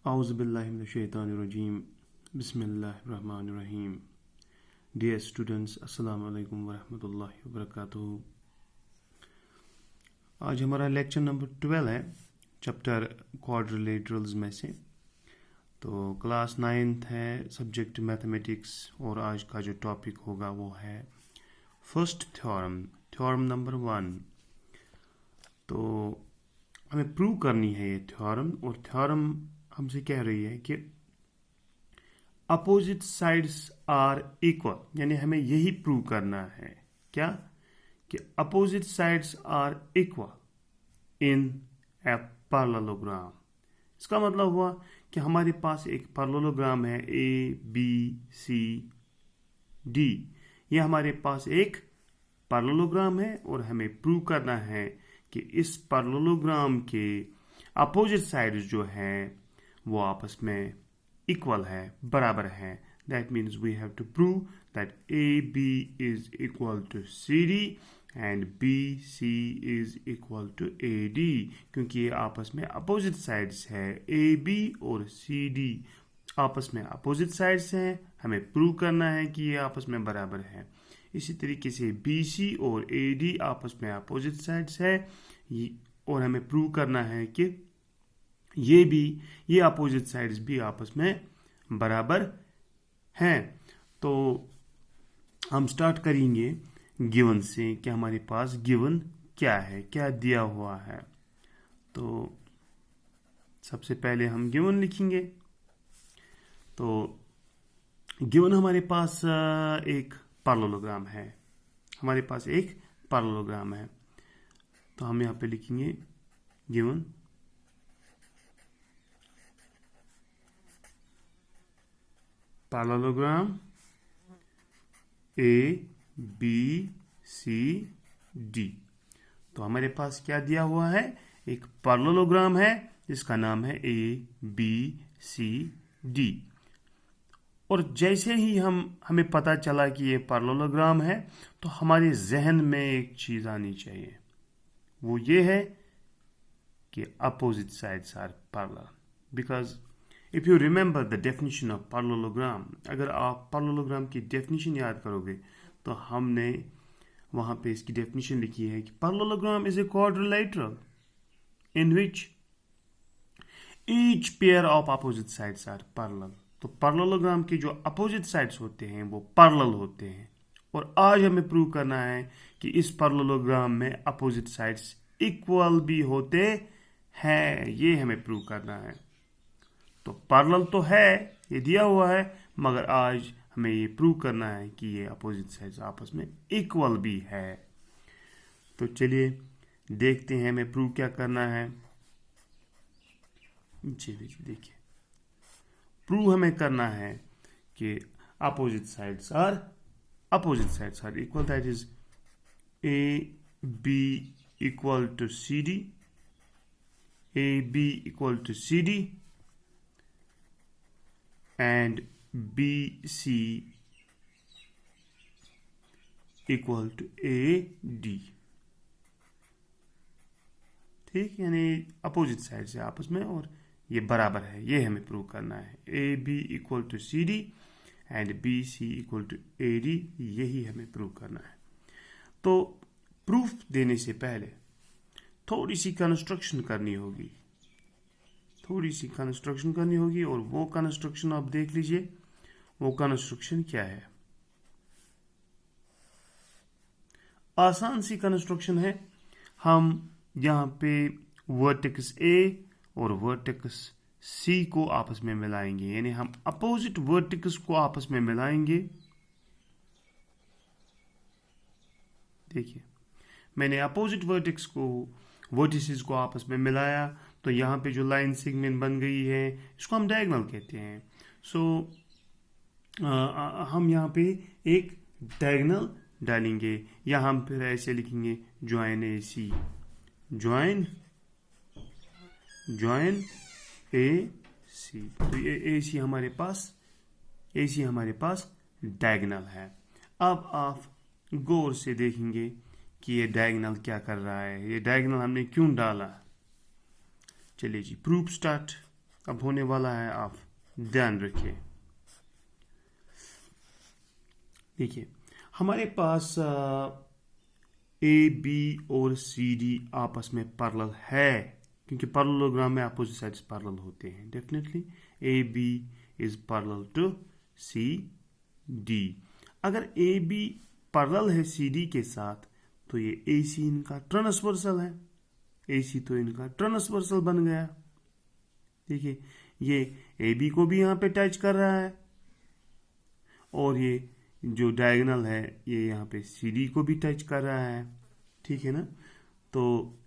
Auzubillahiminash-shaytanir-rajim. Bismillahir-rahmanir-rahim. Dear students, Assalamu alaikum wa rahmatullahi wa barakatuh. आज हमारा lecture number 12 है chapter quadrilaterals में से। तो क्लास 9th है, सब्जेक्ट मैथमेटिक्स, और आज का जो टॉपिक होगा वो है फर्स्ट थ्योरम, थ्योरम नंबर 1। तो हमें प्रूव करनी है ये थ्योरम, और थ्योरम हमसे कह रही है कि अपोजिट साइड्स आर इक्वल, यानी हमें यही प्रूव करना है क्या कि opposite sides are equal in a parallelogram. इसका मतलब हुआ कि हमारे पास एक पैरेललोग्राम है ए बी सी डी। ये हमारे पास एक पैरेललोग्राम है और हमें प्रूव करना है कि इस पैरेललोग्राम के अपोजिट साइड्स जो हैं वो आपस में इक्वल है, बराबर है। That means we have to prove that A B is equal to C D and B C is equal to A D, क्योंकि ये आपस में अपोजिट साइड्स है। ए बी और सी डी आपस में अपोजिट साइड्स हैं, हमें प्रूव करना है कि ये आपस में बराबर है। इसी तरीके से बी सी और ए डी आपस में अपोजिट साइड्स है और हमें प्रूव करना है कि ये अपोजिट साइड्स भी आपस में बराबर हैं। तो हम स्टार्ट करेंगे गिवन से कि हमारे पास गिवन क्या है, क्या दिया हुआ है। तो सबसे पहले हम गिवन लिखेंगे। तो गिवन हमारे पास एक पैरेललोग्राम है, हमारे पास एक पैरेललोग्राम है। तो हम यहाँ पे लिखेंगे given parallelogram A B C D. तो हमारे पास क्या दिया हुआ है, एक पैरेललोग्राम है जिसका नाम है ए बी सी डी। और जैसे ही हमें पता चला कि ये पैरेललोग्राम है तो हमारे जहन में एक चीज आनी चाहिए, वो ये है कि opposite sides are parallel. Because if you remember the definition of parallelogram, अगर आप पैरेललोग्राम की डेफिनेशन याद करोगे तो हमने वहां पे इसकी डेफिनेशन लिखी है कि parallelogram is a quadrilateral in which each pair of opposite sides are parallel. तो पैरेललोग्राम के जो अपोजिट साइड्स होते हैं वो पैरेलल होते हैं, और आज हमें प्रूव करना है कि इस पैरेललोग्राम में अपोजिट साइड्स इक्वल भी होते हैं। ये हमें प्रूव करना है। तो पैरेलल तो है, ये दिया हुआ है, मगर आज हमें ये प्रूव करना है कि ये अपोजिट साइड्स आपस में इक्वल भी है। तो चलिए देखते हैं हमें प्रूव क्या करना है। चलिए देखिए, प्रूव हमें करना है कि opposite sides are equal. That is A B equal to C D, A B equal to C D and BC equal to AD। ठीक, यानी अपोजिट साइड से आपस में और ये बराबर है, ये हमें प्रूव करना है। AB equal to C D and BC equal to AD, यही हमें प्रूव करना है। तो प्रूफ देने से पहले थोड़ी सी कंस्ट्रक्शन करनी होगी, और वो कंस्ट्रक्शन आप देख लीजिए। वो कंस्ट्रक्शन क्या है, आसान सी कंस्ट्रक्शन है। हम यहाँ पे वर्टेक्स ए और वर्टेक्स सी को आपस में मिलाएंगे, यानी हम अपोजिट वर्टेक्स को आपस में मिलाएंगे। देखिए, मैंने अपोजिट वर्टिसेस को आपस में मिलाया, तो यहाँ पे जो लाइन सेगमेंट बन गई है इसको हम डायगोनल कहते हैं। सो हम यहाँ पे एक डायगोनल डालेंगे, या हम फिर ऐसे लिखेंगे ज्वाइन ए सी, ज्वाइन ए सी। तो ये ए सी हमारे पास डायगोनल है। अब आप गौर से देखेंगे कि ये डायगोनल क्या कर रहा है, ये डायगोनल हमने क्यों डाला। चलिए जी, प्रूफ स्टार्ट। अब होने वाला है, आप ध्यान रखिए। देखिए, हमारे पास ए बी और सी डी आपस में पैरेलल है, क्योंकि पैरेललोग्राम में अपोजिट साइड्स पैरेलल होते हैं। Definitely A B is parallel to C D. अगर ए बी पैरेलल है सी डी के साथ, तो ये ए सी इनका ट्रांसवर्सल है। ए सी तो इनका ट्रांसवर्सल बन गया। देखिए, ये ए बी को भी यहाँ पे टच कर रहा है, और ये जो डायगोनल है ये यहाँ पे सी डी को भी टच कर रहा है। ठीक है ना? तो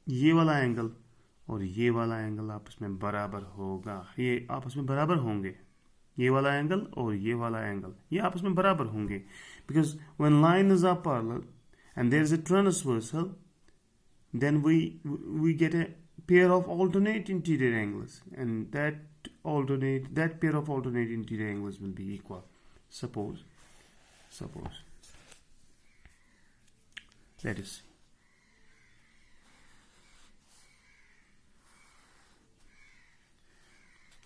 ये वाला एंगल और ये वाला एंगल आपस में बराबर होगा, ये आपस में बराबर होंगे। ये वाला एंगल और ये वाला एंगल ये आपस में बराबर होंगे, because when lines are parallel and there is a transversal, then we get a pair of alternate interior angles, and that pair of alternate interior angles will be equal. Suppose let us see.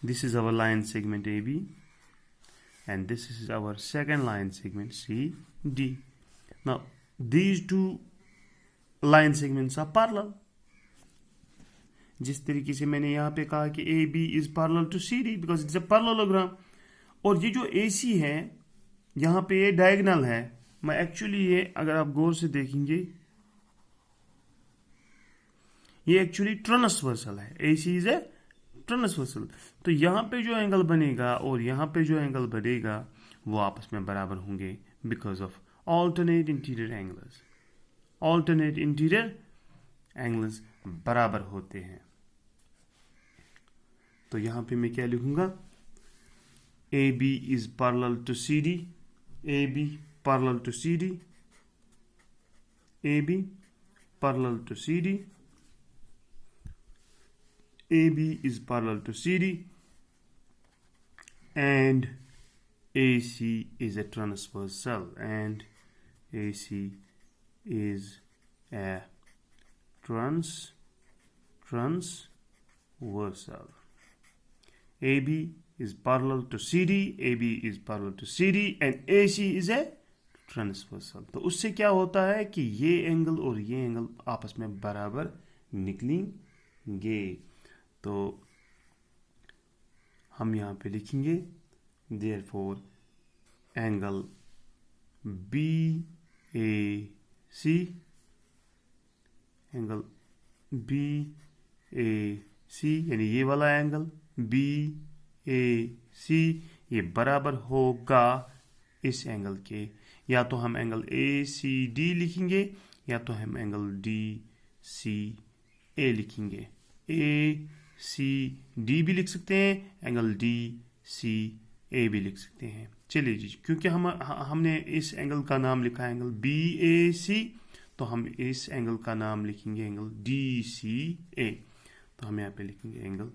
This is our line segment AB, and this is our second line segment CD. Now these two line segments are parallel. जिस तरीके से मैंने यहां पे कहा कि A B is parallel to C D because it's a parallelogram, और ये जो ए सी है यहां पे ये डायगोनल है। मैं एक्चुअली ये अगर आप गौर से देखेंगे ये एक्चुअली ट्रांसवर्सल है। ए सी इज ए ट्रांसवर्सल, तो यहां पे जो एंगल बनेगा और यहां पे जो एंगल बनेगा वो आपस में बराबर होंगे because of alternate interior angles. Alternate interior angles बराबर होते हैं। तो यहां पे मैं क्या लिखूंगा? A B is parallel to C D, A B parallel to C D, A B parallel to C D, A B is parallel to C D, and A C is a transversal, and A C is a transversal. AB is parallel to CD, AB is parallel to CD, and AC is a transversal. तो उससे क्या होता है कि ये angle और ये angle आपस में बराबर निकलेंगे। तो हम यहाँ पे लिखेंगे therefore angle BAC, angle BAC यानी ये वाला एंगल BAC ये बराबर होगा इस एंगल के। या तो हम एंगल ACD लिखेंगे या तो हम एंगल DCA लिखेंगे। ACD भी लिख सकते हैं, एंगल DCA भी लिख सकते हैं। चलिए जी, क्योंकि हमने इस एंगल का नाम लिखा है एंगल BAC, तो हम इस एंगल का नाम लिखेंगे एंगल DCA। तो हम यहाँ पे लिखेंगे एंगल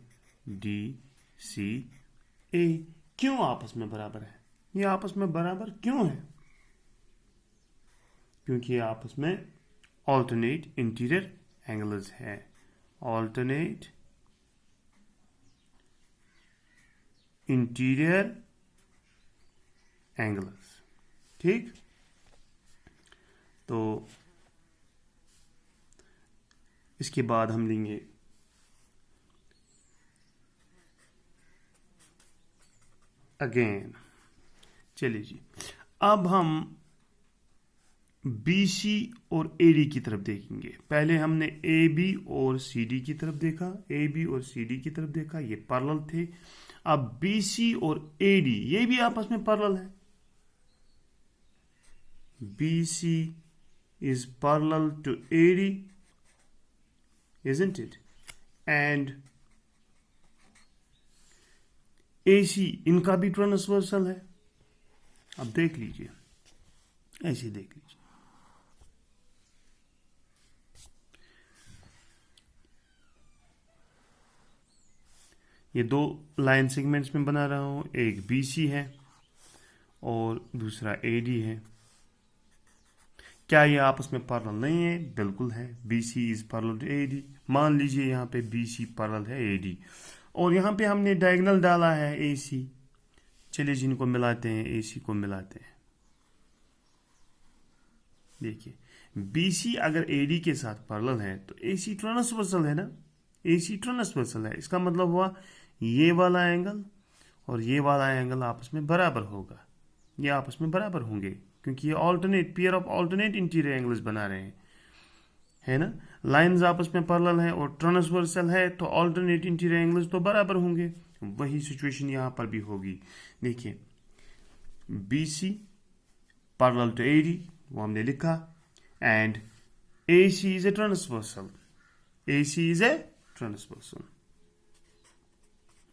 DCA। क्यों आपस में बराबर है? ये आपस में बराबर क्यों है? क्योंकि ये आपस में ऑल्टरनेट इंटीरियर एंगल्स है। ऑल्टरनेट इंटीरियर एंगल्स, ठीक। तो इसके बाद हम लेंगे अगेन। चलिए जी, अब हम BC और AD की तरफ देखेंगे। पहले हमने AB और CD की तरफ देखा, AB और CD की तरफ देखा, ये पैरेलल थे। अब BC और AD ये भी आपस में पैरेलल है। BC is parallel to AD, isn't it? And AC इनका भी ट्रांसवर्सल है। अब देख लीजिए, ऐसे देख लीजिए, ये दो लाइन सेगमेंट्स में बना रहा हूं, एक BC है और दूसरा AD है। क्या ये आपस में पैरेलल नहीं है? बिल्कुल है। BC is parallel to AD। मान लीजिए यहाँ पे BC पैरेलल है AD, और यहाँ पे हमने डायगोनल डाला है AC। चलिए जिनको मिलाते हैं, AC को मिलाते हैं। देखिए BC अगर AD के साथ पैरेलल है तो AC ट्रांसवर्सल है ना, AC ट्रांसवर्सल है। इसका मतलब हुआ ये वाला एंगल और ये वाला एंगल आपस में बराबर होगा, ये आपस में बराबर होंगे, क्योंकि ये alternate pair of alternate interior angles बना रहे हैं, है ना। लाइंस आपस में पैरेलल है और ट्रांसवर्सल है, तो ऑल्टरनेट इंटीरियर एंगल्स तो बराबर होंगे। वही सिचुएशन यहाँ पर भी होगी। देखिए BC पैरेलल टू AD, वो हमने लिखा, and AC is a transversal, AC is a transversal.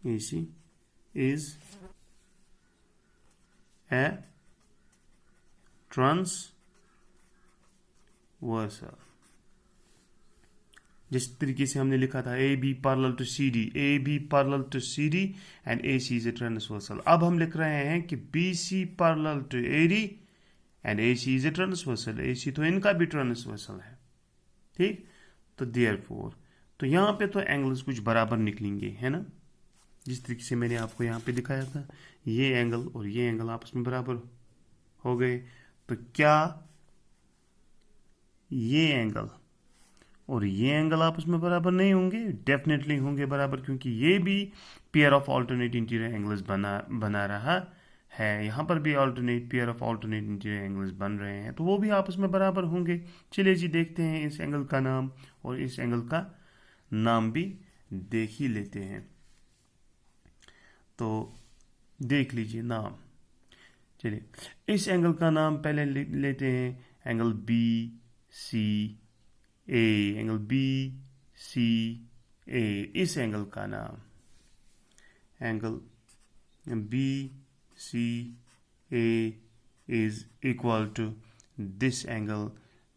AC is a transversal. जिस तरीके से हमने लिखा था AB parallel to CD, AB parallel to CD and AC is a transversal। अब हम लिख रहे हैं कि BC parallel to AD and AC is a transversal। AC तो इनका भी ट्रांसवर्सल है, ठीक। तो देयरफॉर तो यहाँ पे तो एंगल्स कुछ बराबर निकलेंगे, है ना। जिस तरीके से मैंने आपको यहाँ पे दिखाया था, ये एंगल और ये एंगल आपस में बराबर हो गए। तो क्या ये एंगल और ये एंगल आपस में बराबर नहीं होंगे? डेफिनेटली होंगे बराबर, क्योंकि ये भी pair of alternate interior angles बना रहा है। यहाँ पर भी alternate pair of alternate interior angles बन रहे हैं, तो वो भी आपस में बराबर होंगे। चलिए जी देखते हैं इस एंगल का नाम और इस एंगल का नाम भी देख ही लेते हैं। तो देख लीजिए नाम। चलिए इस एंगल का नाम पहले लेते हैं, एंगल BCA। एंगल BCA, इस एंगल का नाम angle BCA is equal to this angle.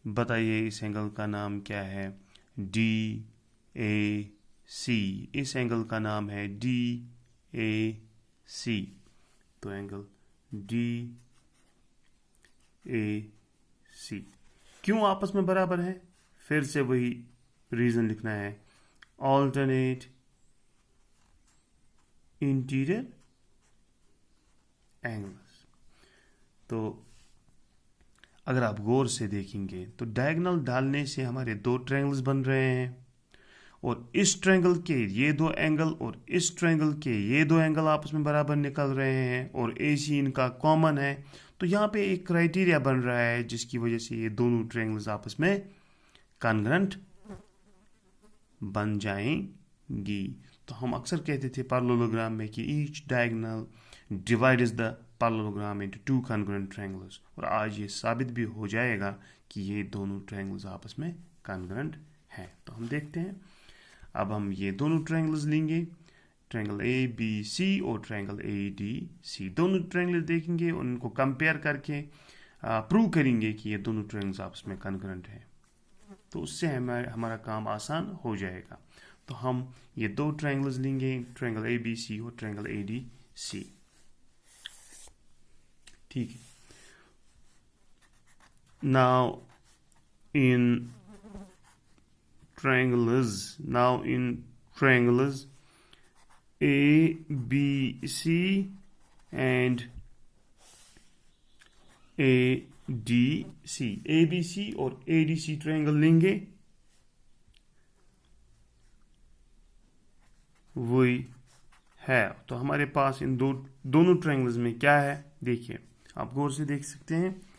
बताइए इस एंगल का नाम क्या है? DAC। इस एंगल का नाम है DAC। तो एंगल DAC क्यों आपस में बराबर है? फिर से वही रीजन लिखना है, ऑल्टरनेट इंटीरियर एंगल्स। तो अगर आप गौर से देखेंगे तो डायगोनल डालने से हमारे दो ट्रायंगल्स बन रहे हैं, और इस ट्रायंगल के ये दो एंगल और इस ट्रायंगल के ये दो एंगल आपस में बराबर निकल रहे हैं, और AC इनका कॉमन है। तो यहाँ पे एक क्राइटेरिया बन रहा है जिसकी वजह से ये दोनों ट्रायंगल्स आपस में कॉन्ग्रुएंट बन जाएंगी। तो हम अक्सर कहते थे पैरेललोग्राम में कि each diagonal divides the parallelogram into two congruent triangles, और आज ये साबित भी हो जाएगा कि ये दोनों ट्रायंगल्स आपस में कॉन्ग्रुएंट हैं। तो हम देखते हैं। अब हम ये दोनों ट्रायंगल्स लेंगे, ट्रायंगल ABC और ट्रायंगल ADC। दोनों ट्रायंगल देखेंगे, उनको कंपेयर करके प्रूव करेंगे कि ये दोनों ट्रायंगल्स आपस में कॉन्ग्रुएंट हैं। तो उससे हमारा काम आसान हो जाएगा। तो हम ये दो ट्रायंगल्स लेंगे, ट्रायंगल ABC और ट्रायंगल ADC, ठीक है। Now in triangles ABC and ADC। ABC और ADC ट्रायंगल लेंगे, वही है। तो हमारे पास इन दोनों ट्रायंगल्स में क्या है? देखिए आप गौर से देख सकते हैं।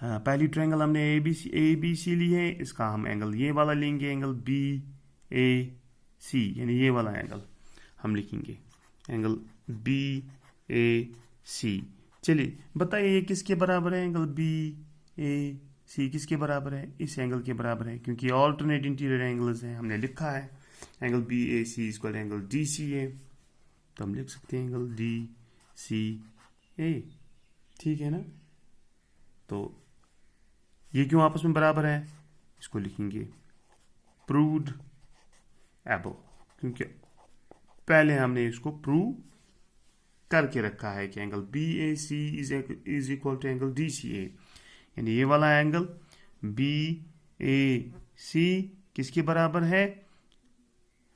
पहली ट्रायंगल हमने ABC ली है, इसका हम एंगल ये वाला लेंगे, एंगल BAC, यानी ये वाला एंगल हम लिखेंगे, एंगल BAC। चलिए बताइए ये किसके बराबर है? एंगल BAC किसके बराबर है? इस एंगल के बराबर है, क्योंकि ऑल्टरनेट इंटीरियर एंगल्स हैं। हमने लिखा है angle BAC equal angle DCA, तो हम लिख सकते हैं एंगल DCA, ठीक है ना। तो ये क्यों आपस में बराबर है? इसको लिखेंगे प्रूव्ड अबव, क्योंकि पहले हमने इसको प्रूव करके रखा है कि angle BAC is equal to angle DCA। यानी ये वाला एंगल बी ए सी किसके बराबर है,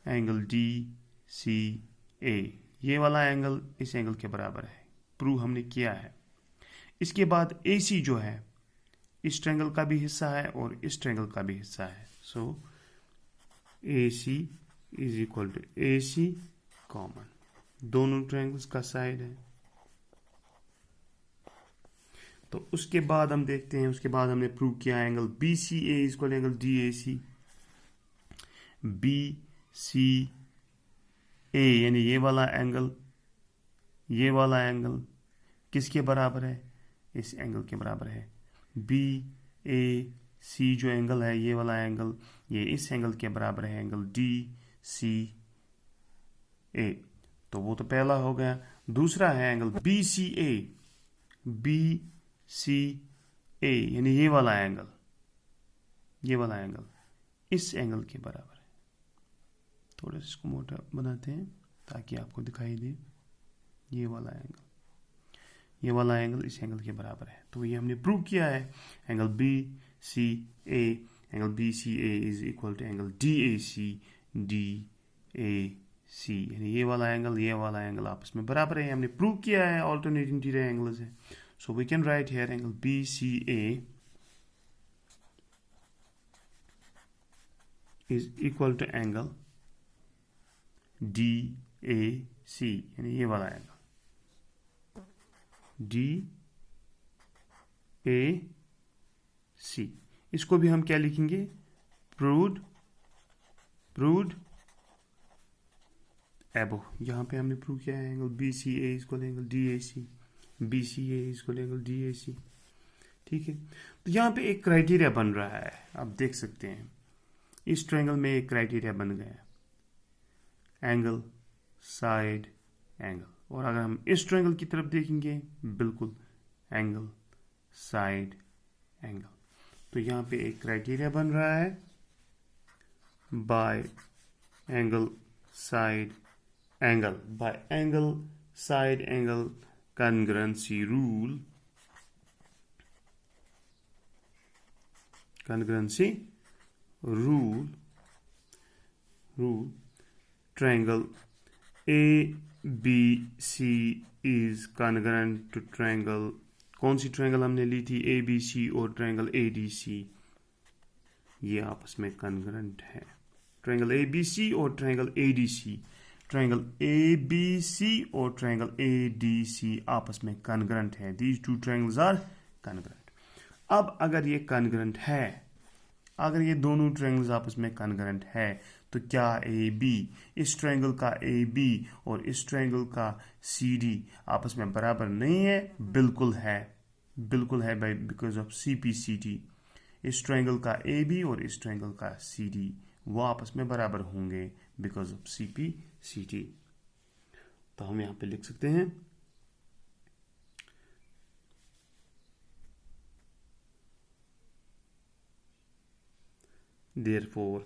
एंगल डी सी ए, ये वाला एंगल इस एंगल के बराबर है। प्रूव हमने किया है। इसके बाद ए सी जो है इस ट्रायंगल का भी हिस्सा है और इस ट्रायंगल का भी हिस्सा है। So A C is equal to A C common, दोनों ट्रायंगल्स का साइड है। तो उसके बाद हम देखते हैं, उसके बाद हमने प्रूव किया angle B C A is equal angle D A C. B C A यानी ये वाला एंगल किसके बराबर है, इस एंगल के बराबर है। बी ए सी जो एंगल है ये वाला एंगल, ये इस एंगल के बराबर है, एंगल डी सी ए। तो वो तो पहला हो गया। दूसरा है angle B C A, B C A यानी ये वाला एंगल इस एंगल के बराबर है। थोड़ा सा इसको मोटा बनाते हैं ताकि आपको दिखाई दे। ये वाला एंगल इस एंगल के बराबर है। तो ये हमने प्रूव किया है। Angle B C A is equal to angle D A C यानी ये वाला एंगल आपस में बराबर है। हमने प्रूव किया है, ऑल्टरनेट इंटीरियर एंगल्स है। So we can write here angle B C A is equal to angle D A C यानी ये वाला एंगल डी ए सी। इसको भी हम क्या लिखेंगे, प्रूव्ड एबो। यहां पे हमने प्रूव किया है angle B C A equal angle D A C, B C A equal angle D A C. ठीक है, तो यहां पे एक क्राइटेरिया बन रहा है, आप देख सकते हैं इस ट्रायंगल में एक क्राइटेरिया बन गया, एंगल साइड एंगल। और अगर हम इस ट्रायंगल की तरफ देखेंगे, बिल्कुल एंगल साइड एंगल। तो यहां पे एक क्राइटेरिया बन रहा है, bye angle side angle, bye angle side angle congruency rule, triangle ABC is congruent to triangle, कौन सी ट्रायंगल हमने ली थी, ABC और ट्रायंगल ADC, ये आपस में कॉन्ग्रुएंट है। ट्रायंगल ABC और ट्रायंगल ADC, ट्रायंगल ABC और ट्रायंगल ADC आपस में कॉन्ग्रुएंट है। These two triangles are congruent. अब अगर ये कॉन्ग्रुएंट है, अगर ये दोनों ट्रायंगल्स आपस में कॉन्ग्रुएंट है, तो क्या AB, इस ट्रायंगल का AB और इस ट्रायंगल का CD आपस में बराबर नहीं है? बिल्कुल है बाय बिकॉज ऑफ CPCT। इस ट्रायंगल का AB और इस ट्रायंगल का CD वो आपस में बराबर होंगे बिकॉज ऑफ CPCT। तो हम यहां पे लिख सकते हैं therefore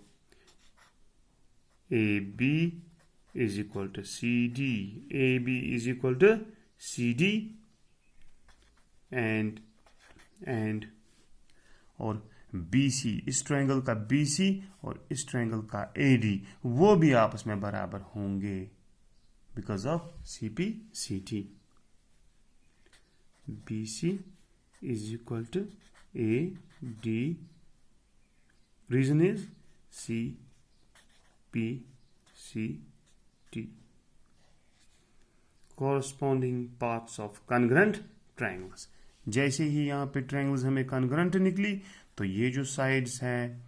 AB is equal to CD, AB is equal to CD and और BC, इस ट्रायंगल का BC और इस ट्रायंगल का AD वो भी आपस में बराबर होंगे because of CPCT। BC is equal to AD, reason is CPCT, corresponding paths of congruent triangles। जैसे ही यहाँ पे ट्रायंगल्स हमें कॉन्ग्रुएंट निकली, तो ये जो साइड्स हैं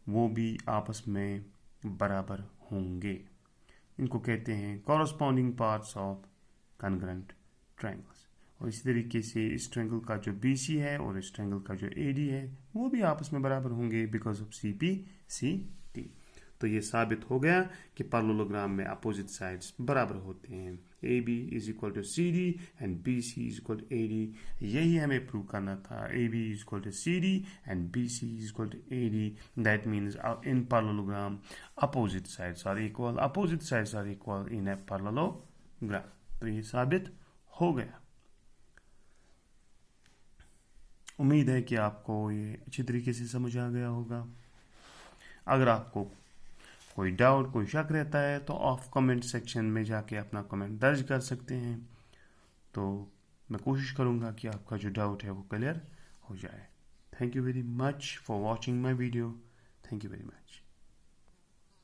वो भी आपस में बराबर होंगे। इनको कहते हैं corresponding parts of congruent triangles. और इसी तरीके से इस ट्रायंगल का जो BC है और इस ट्रायंगल का जो AD है वो भी आपस में बराबर होंगे बिकॉज ऑफ CPCT। तो ये साबित हो गया कि पैरेललोग्राम में अपोजिट साइड्स बराबर होते हैं। AB is equal to CD and BC is equal to AD। यही हमें प्रूव करना था, AB is equal to CD and BC is equal to AD। That means in parallelogram opposite sides are equal in a parallelogram. तो ये साबित हो गया। उम्मीद है कि आपको ये अच्छी तरीके से समझ आ गया होगा। अगर आपको कोई डाउट, कोई शक रहता है तो आप कमेंट सेक्शन में जाके अपना कमेंट दर्ज कर सकते हैं। तो मैं कोशिश करूँगा कि आपका जो डाउट है वो क्लियर हो जाए। Thank you very much for watching my video. Thank you very much.